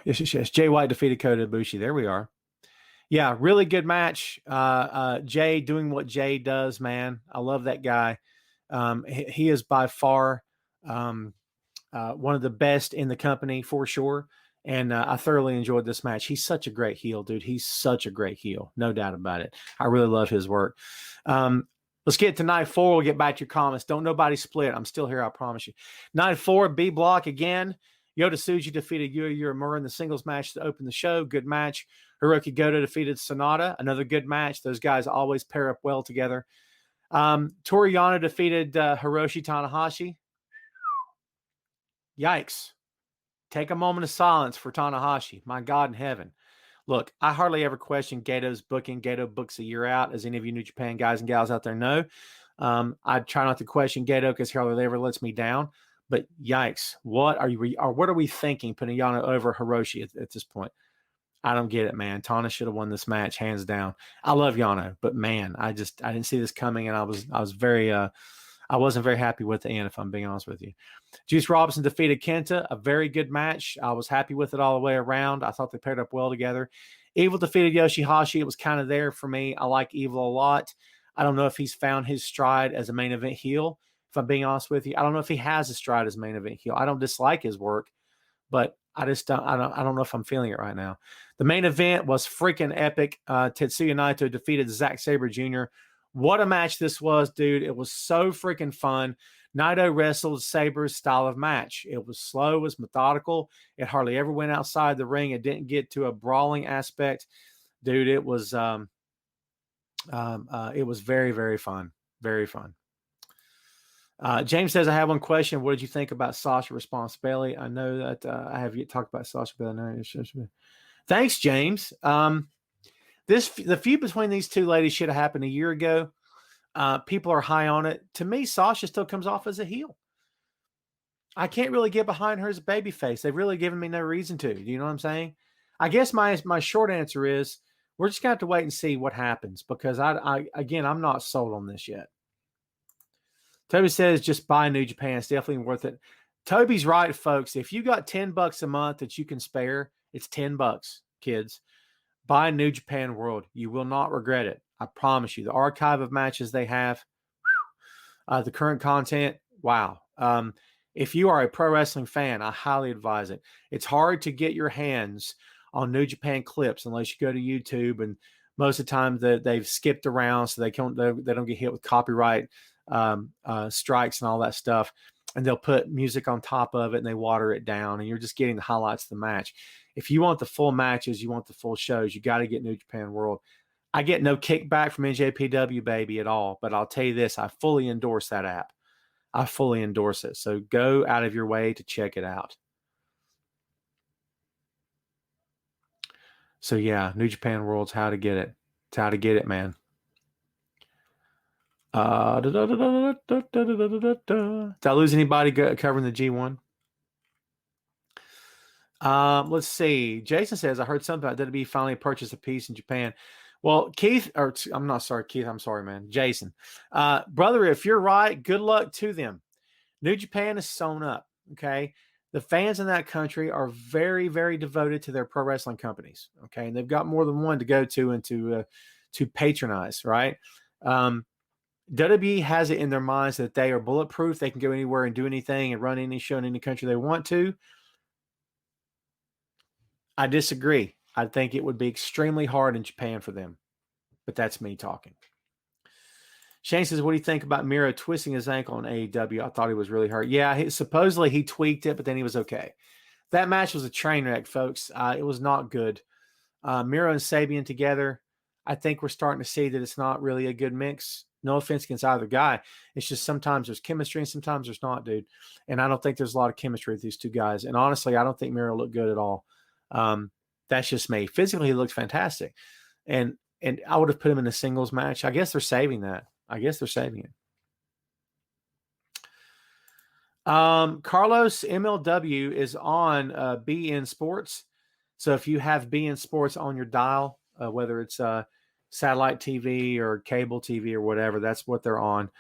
Yes. Jay White defeated Kota Ibushi. There we are. Yeah, really good match. Jay doing what Jay does, man. I love that guy. He is by far one of the best in the company for sure. And I thoroughly enjoyed this match. He's such a great heel, dude. He's such a great heel. No doubt about it. I really love his work. Let's get to night 4. We'll get back to your comments. Don't nobody split. I'm still here, I promise you. Night 4, B block again. Yota Tsuji defeated Yuya Uemura in the singles match to open the show. Good match. Hiroki Goto defeated Sonata. Another good match. Those guys always pair up well together. Toru Yano defeated Hiroshi Tanahashi. Yikes. Take a moment of silence for Tanahashi. My God in heaven. Look, I hardly ever question Gato's booking. Gato books a year out, as any of you New Japan guys and gals out there know. I try not to question Gato because he hardly ever lets me down. But yikes, what are we thinking putting Yano over Hiroshi at this point? I don't get it, man. Tana should have won this match hands down. I love Yano, but man, I didn't see this coming, and I wasn't very happy with the end, if I'm being honest with you. Juice Robinson defeated Kenta, a very good match. I was happy with it all the way around. I thought they paired up well together. Evil defeated Yoshihashi. It was kind of there for me. I like Evil a lot. I don't know if he's found his stride as a main event heel, if I'm being honest with you. I don't know if he has a stride as main event heel. I don't dislike his work, but I don't know if I'm feeling it right now. The main event was freaking epic. Tetsuya Naito defeated Zack Sabre Jr. What a match this was, dude. It was so freaking fun. Naito wrestled Sabre's style of match. It was slow, it was methodical. It hardly ever went outside the ring. It didn't get to a brawling aspect. Dude, it was very, very fun. Very fun. James says, I have one question. What did you think about Sasha Response Bailey? I know that I have yet talked about Sasha Bailey. Thanks, James. The feud between these two ladies should have happened a year ago. People are high on it. To me, Sasha still comes off as a heel. I can't really get behind her as a babyface. They've really given me no reason to. Do you know what I'm saying? I guess my short answer is we're just going to have to wait and see what happens, because I'm not sold on this yet. Toby says, just buy New Japan. It's definitely worth it. Toby's right, folks. If you got $10 a month that you can spare, it's $10, kids. Buy New Japan World. You will not regret it. I promise you. The archive of matches they have, the current content, wow. If you are a pro wrestling fan, I highly advise it. It's hard to get your hands on New Japan clips unless you go to YouTube, and most of the time they've skipped around so they don't get hit with copyright strikes and all that stuff, and they'll put music on top of it and they water it down, and you're just getting the highlights of the match. If you want the full matches, you want the full shows, you got to get New Japan World. I get no kickback from NJPW, baby, at all, but I'll tell you this, I fully endorse that app. I fully endorse it. So go out of your way to check it out. So yeah, New Japan World's how to get it. It's how to get it, man. Did I lose anybody covering the G1? Let's see. Jason says, I heard something about WWE finally purchased a piece in Japan. Well, Keith, or I'm not sorry, Keith. I'm sorry, man. Jason. Brother, if you're right, good luck to them. New Japan is sewn up, okay? The fans in that country are very, very devoted to their pro wrestling companies, okay? And they've got more than one to go to and to patronize, right? WWE has it in their minds that they are bulletproof. They can go anywhere and do anything and run any show in any country they want to. I disagree. I think it would be extremely hard in Japan for them. But that's me talking. Shane says, what do you think about Miro twisting his ankle on AEW? I thought he was really hurt. Yeah, supposedly he tweaked it, but then he was okay. That match was a train wreck, folks. It was not good. Miro and Sabian together, I think we're starting to see that it's not really a good mix. No offense against either guy. It's just sometimes there's chemistry and sometimes there's not, dude. And I don't think there's a lot of chemistry with these two guys. And honestly, I don't think Miro looked good at all. That's just me. Physically, he looked fantastic. And I would have put him in a singles match. I guess they're saving that. It. Carlos MLW is on BN Sports. So if you have BN Sports on your dial, whether it's satellite TV or cable TV or whatever, that's what they're on.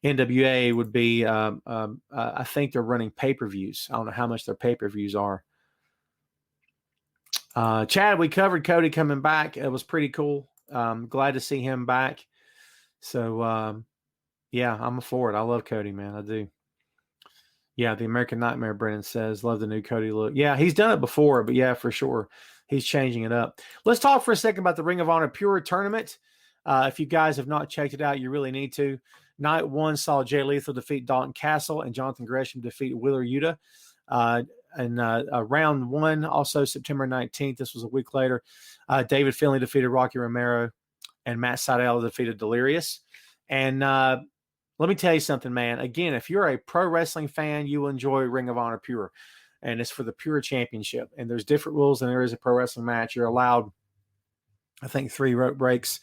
NWA would be, I think they're running pay-per-views. I don't know how much their pay-per-views are. Chad, we covered Cody coming back. It was pretty cool. Glad to see him back. So, yeah, I'm for it. I love Cody, man. I do. Yeah, the American Nightmare, Brennan says, love the new Cody look. Yeah, he's done it before, but yeah, for sure. He's changing it up. Let's talk for a second about the Ring of Honor Pure Tournament. If you guys have not checked it out, you really need to. Night one saw Jay Lethal defeat Dalton Castle and Jonathan Gresham defeat Wheeler Yuta. round one, also September 19th. This was a week later. David Finlay defeated Rocky Romero, and Matt Sydal defeated Delirious. And let me tell you something, man. Again, if you're a pro wrestling fan, you will enjoy Ring of Honor Pure. And it's for the Pure Championship. And there's different rules than there is a pro wrestling match. You're allowed, I think, 3 rope breaks.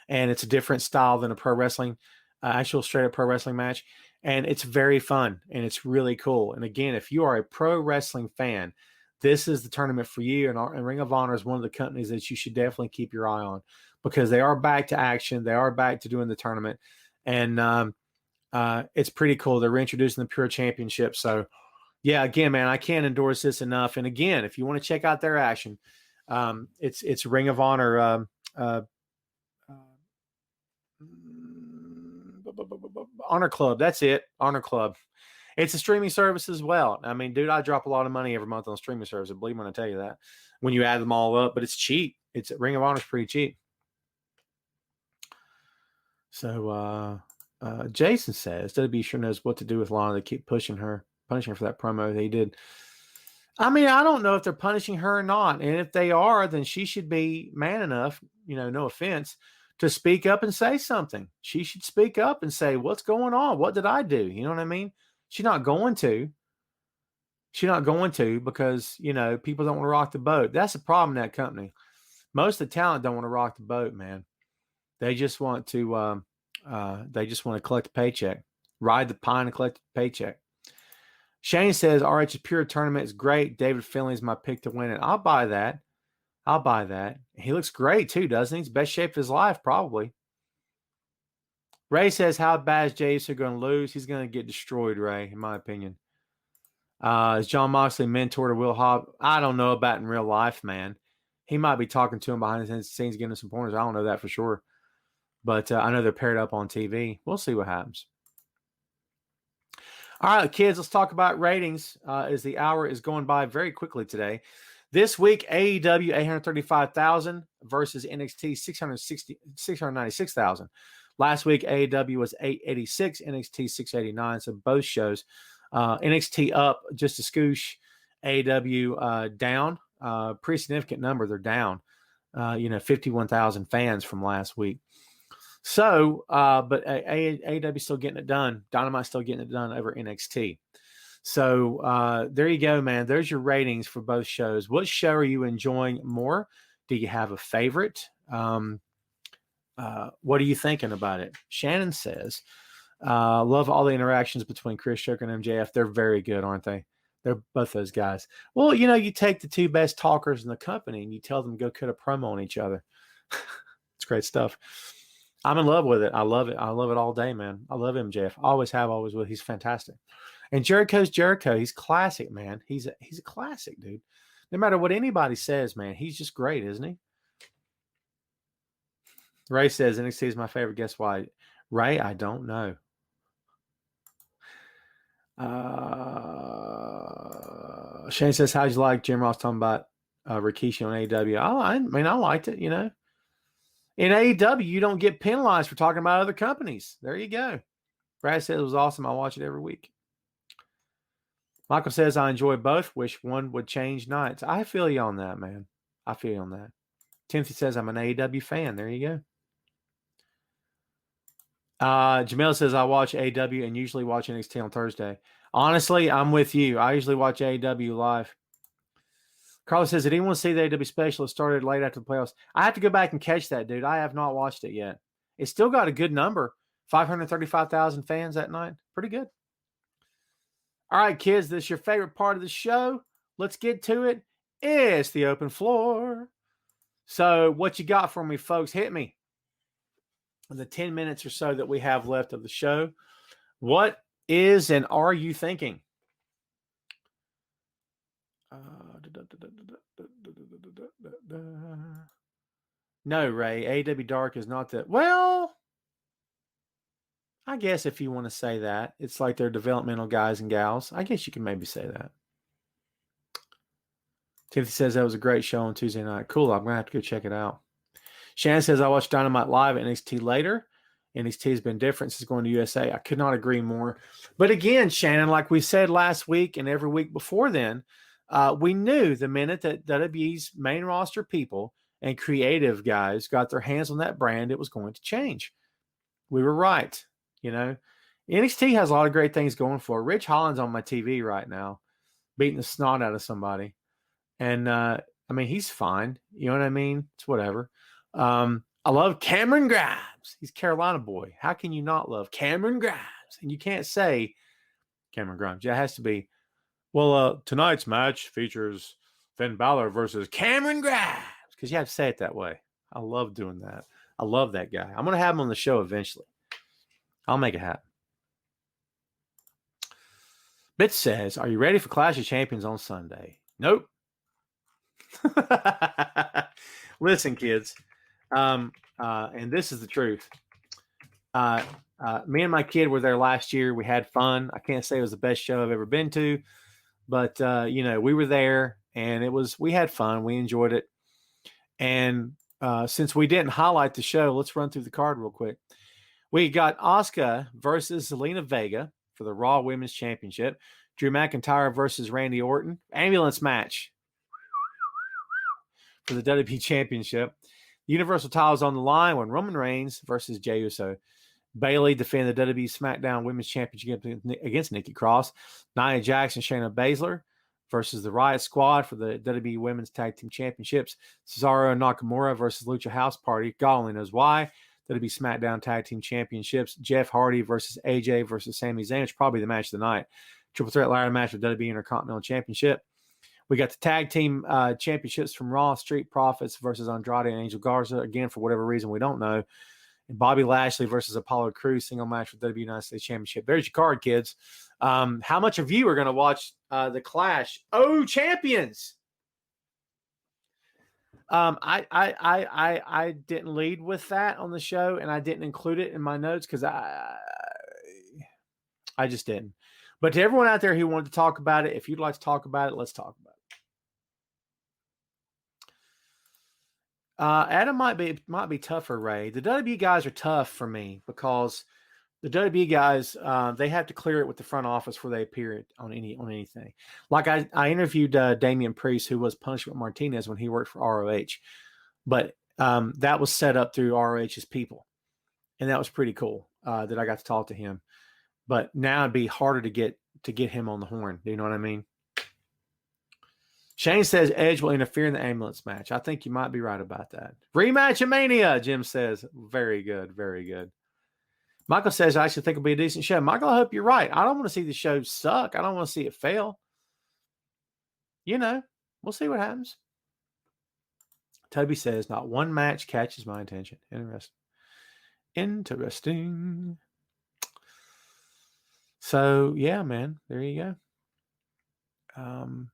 And it's a different style than a pro wrestling, actual straight up pro wrestling match. And it's very fun. And it's really cool. And again, if you are a pro wrestling fan, this is the tournament for you. And Ring of Honor is one of the companies that you should definitely keep your eye on, because they are back to action. They are back to doing the tournament. And it's pretty cool. They're reintroducing the Pure Championship. So, yeah, again, man, I can't endorse this enough. And again, if you want to check out their action, it's Ring of Honor Honor Club. That's it. Honor Club. It's a streaming service as well. I mean, dude, I drop a lot of money every month on streaming service. Believe me when I tell you that, when you add them all up, but it's cheap. It's Ring of Honor is pretty cheap. So Jason says WB sure knows what to do with Lana. They keep punishing her for that promo they did. I mean, I don't know if they're punishing her or not. And if they are, then she should be man enough, no offense, to speak up and say something. She should speak up and say, what's going on? What did I do? You know what I mean? She's not going to. She's not going to, because, people don't want to rock the boat. That's the problem in that company. Most of the talent don't want to rock the boat, man. They just want to collect a paycheck, ride the pine and collect a paycheck. Shane says ROH Pure Tournament is great. David Finlay is my pick to win it. I'll buy that. He looks great too, doesn't he? He's best shape of his life, probably. Ray says, how bad is Jay Uso going to lose? He's going to get destroyed, Ray, in my opinion. Is John Moxley mentor to Will Hobb? I don't know about in real life, man. He might be talking to him behind the scenes, giving him some pointers. I don't know that for sure. But I know they're paired up on TV. We'll see what happens. All right, kids, let's talk about ratings as the hour is going by very quickly today. This week, AEW 835,000 versus NXT 696,000. Last week, AEW was 886, NXT 689. So both shows, NXT up just a scoosh, AEW down. Pretty significant number. They're down. 51,000 fans from last week. So, but AEW still getting it done. Dynamite still getting it done over NXT. So there you go, man. There's your ratings for both shows. What show are you enjoying more? Do you have a favorite? What are you thinking about it? Shannon says, love all the interactions between Chris Jericho and MJF. They're very good, aren't they? They're both those guys. Well, you take the two best talkers in the company and you tell them to go cut a promo on each other. It's great stuff. I'm in love with it. I love it. I love it all day, man. I love MJF. Always have, always will. He's fantastic. And Jericho's Jericho. He's classic, man. He's a classic, dude. No matter what anybody says, man, he's just great, isn't he? Ray says NXT is my favorite. Guess why? Ray, I don't know. Shane says, how'd you like Jim Ross talking about Rikishi on AEW? I liked it, In AEW, you don't get penalized for talking about other companies. There you go. Brad says it was awesome. I watch it every week. Michael says, I enjoy both. Wish one would change nights. I feel you on that, man. I feel you on that. Timothy says, I'm an AEW fan. There you go. Jamil says, I watch AEW and usually watch NXT on Thursday. Honestly, I'm with you. I usually watch AEW live. Carlos says, did anyone see the AEW special that started late after the playoffs? I have to go back and catch that, dude. I have not watched it yet. It's still got a good number. 535,000 fans that night. Pretty good. All right, kids, this is your favorite part of the show. Let's get to it. It's the open floor. So what you got for me, folks? Hit me. In the 10 minutes or so that we have left of the show, what is and are you thinking? No, Ray. AW Dark is not that. Well, I guess if you want to say that, it's like they're developmental guys and gals. I guess you can maybe say that. Timothy says that was a great show on Tuesday night. Cool. I'm going to have to go check it out. Shannon says I watched Dynamite live at NXT later. NXT has been different since going to USA. I could not agree more. But again, Shannon, like we said last week and every week before then, we knew the minute that WWE's main roster people and creative guys got their hands on that brand, it was going to change. We were right. NXT has a lot of great things going for it. Rich Holland's on my TV right now, beating the snot out of somebody. And, he's fine. You know what I mean? It's whatever. I love Cameron Grimes. He's a Carolina boy. How can you not love Cameron Grimes? And you can't say Cameron Grimes. Yeah, it has to be. Well, tonight's match features Finn Balor versus Cameron Grimes, because you have to say it that way. I love doing that. I love that guy. I'm going to have him on the show eventually. I'll make it happen. Bitch says, are you ready for Clash of Champions on Sunday? Nope. Listen, kids. And this is the truth. Me and my kid were there last year. We had fun. I can't say it was the best show I've ever been to, but we were there and we had fun. We enjoyed it. And since we didn't highlight the show, let's run through the card real quick. We got Asuka versus Zelina Vega for the Raw Women's Championship. Drew McIntyre versus Randy Orton. Ambulance match for the WWE Championship. Universal titles on the line when Roman Reigns versus Jey Uso. Bayley defended the WWE SmackDown Women's Championship against Nikki Cross. Nia Jax and Shayna Baszler versus the Riot Squad for the WWE Women's Tag Team Championships. Cesaro and Nakamura versus Lucha House Party. God only knows why. WWE SmackDown Tag Team Championships. Jeff Hardy versus AJ versus Sami Zayn. It's probably the match of the night. Triple threat ladder match for WWE Intercontinental Championship. We got the tag team championships from Raw. Street Profits versus Andrade and Angel Garza. Again, for whatever reason, we don't know. And Bobby Lashley versus Apollo Crews. Single match for WWE United States Championship. There's your card, kids. How much of you are going to watch the Clash? Oh, champions! I didn't lead with that on the show, and I didn't include it in my notes because I just didn't. But to everyone out there who wanted to talk about it, if you'd like to talk about it, let's talk about it. Adam might be tougher, Ray. The WWE guys are tough for me because the WWE guys they have to clear it with the front office before they appear on anything. Like I interviewed Damian Priest, who was Punishment Martinez when he worked for ROH, but that was set up through ROH's people, and that was pretty cool that I got to talk to him. But now it'd be harder to get him on the horn. Do you know what I mean? Shane says Edge will interfere in the ambulance match. I think you might be right about that. Rematch of Mania, Jim says. Very good, very good. Michael says, I actually think it'll be a decent show. Michael, I hope you're right. I don't want to see the show suck. I don't want to see it fail. We'll see what happens. Toby says, not one match catches my attention. Interesting. So, yeah, man, there you go.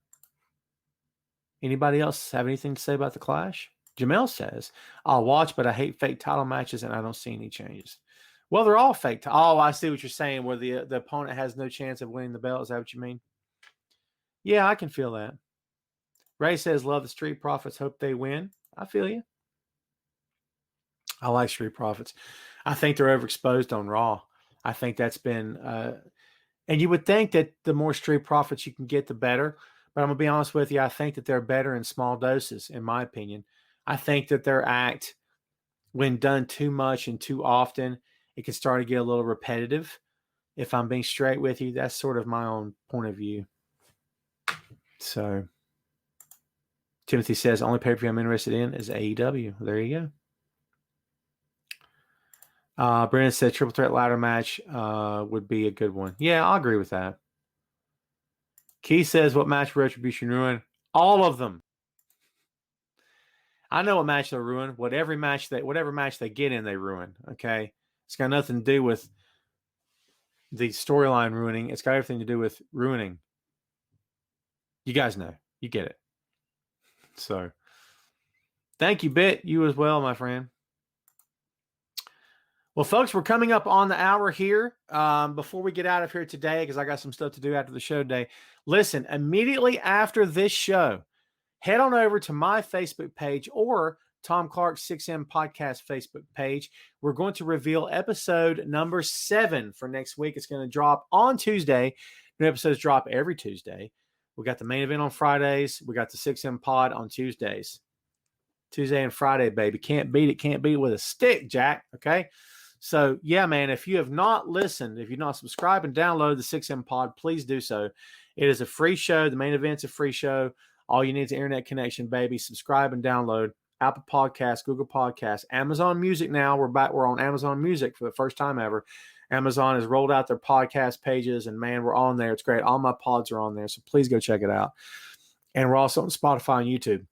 Anybody else have anything to say about the Clash? Jamel says, I'll watch, but I hate fake title matches, and I don't see any changes. Well, they're all fake. I see what you're saying, where the opponent has no chance of winning the belt. Is that what you mean? Yeah, I can feel that. Ray says, love the Street Profits. Hope they win. I feel you. I like Street Profits. I think they're overexposed on Raw. I think that's been and you would think that the more Street Profits you can get, the better. But I'm going to be honest with you. I think that they're better in small doses, in my opinion. I think that their act, when done too much and too often, it can start to get a little repetitive. If I'm being straight with you, that's sort of my own point of view. So, Timothy says, only pay-per-view I'm interested in is AEW. There you go. Brandon said triple threat ladder match would be a good one. Yeah, I'll agree with that. Keith says, what match Retribution ruin? All of them. I know what match they'll ruin. Whatever match they get in, they ruin. Okay? It's got nothing to do with the storyline ruining. It's got everything to do with ruining. You guys know. You get it. So, thank you, Bit. You as well, my friend. Well, folks, we're coming up on the hour here. Before we get out of here today, because I got some stuff to do after the show today. Listen, immediately after this show, head on over to my Facebook page or Tom Clark's 6M Podcast Facebook page. We're going to reveal episode number 7 for next week. It's going to drop on Tuesday. New episodes drop every Tuesday. We got the main event on Fridays. We got the 6M Pod on Tuesdays. Tuesday and Friday, baby. Can't beat it. Can't beat it with a stick, Jack. Okay? So, yeah, man, if you have not listened, if you've not subscribed and downloaded the 6M Pod, please do so. It is a free show. The main event's a free show. All you need is an internet connection, baby. Subscribe and download. Apple Podcasts, Google Podcasts, Amazon Music now. We're on Amazon Music for the first time ever. Amazon has rolled out their podcast pages, and, man, we're on there. It's great. All my pods are on there, so please go check it out. And we're also on Spotify and YouTube.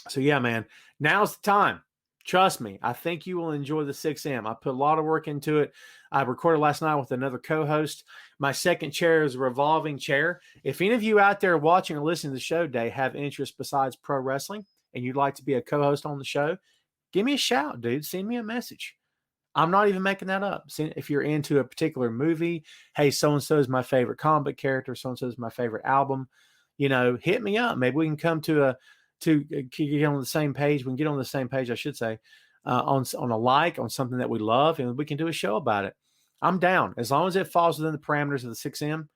So, yeah, man, now's the time. Trust me, I think you will enjoy the 6M. I put a lot of work into it. I recorded last night with another co-host. My second chair is a revolving chair. If any of you out there watching or listening to the show today have interest besides pro wrestling and you'd like to be a co-host on the show, give me a shout, dude. Send me a message. I'm not even making that up. If you're into a particular movie, hey, so-and-so is my favorite comic book character, so-and-so is my favorite album, hit me up. Maybe we can come to get on the same page. We can get on the same page, I should say, on on something that we love, and we can do a show about it. I'm down. As long as it falls within the parameters of the 6M,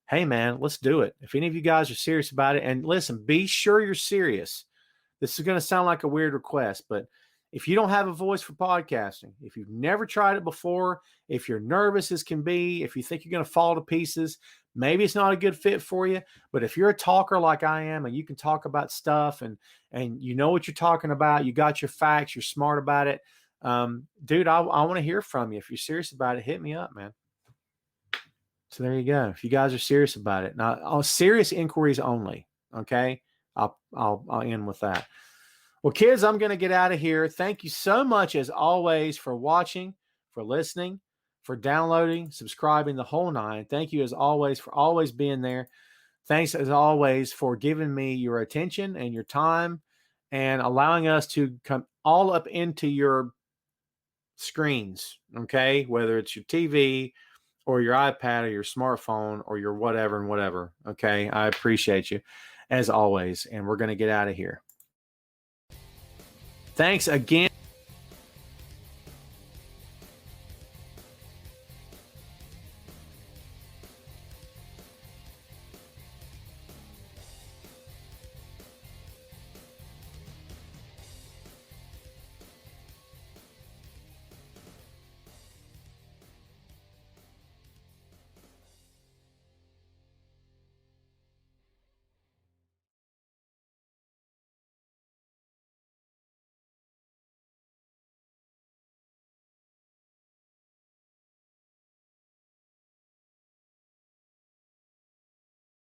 hey, man, let's do it. If any of you guys are serious about it, and listen, be sure you're serious. This is going to sound like a weird request, but if you don't have a voice for podcasting, if you've never tried it before, if you're nervous as can be, if you think you're going to fall to pieces, maybe it's not a good fit for you. But if you're a talker like I am and you can talk about stuff and you know what you're talking about, you got your facts, you're smart about it, dude, I want to hear from you. If you're serious about it, hit me up, man. So there you go. If you guys are serious about it. Now, serious inquiries only, okay? I'll end with that. Well, kids, I'm going to get out of here. Thank you so much, as always, for watching, for listening, for downloading, subscribing, the whole nine. Thank you, as always, for always being there. Thanks, as always, for giving me your attention and your time and allowing us to come all up into your screens, okay? Whether it's your TV or your iPad or your smartphone or your whatever and whatever, okay? I appreciate you, as always, and we're going to get out of here. Thanks again.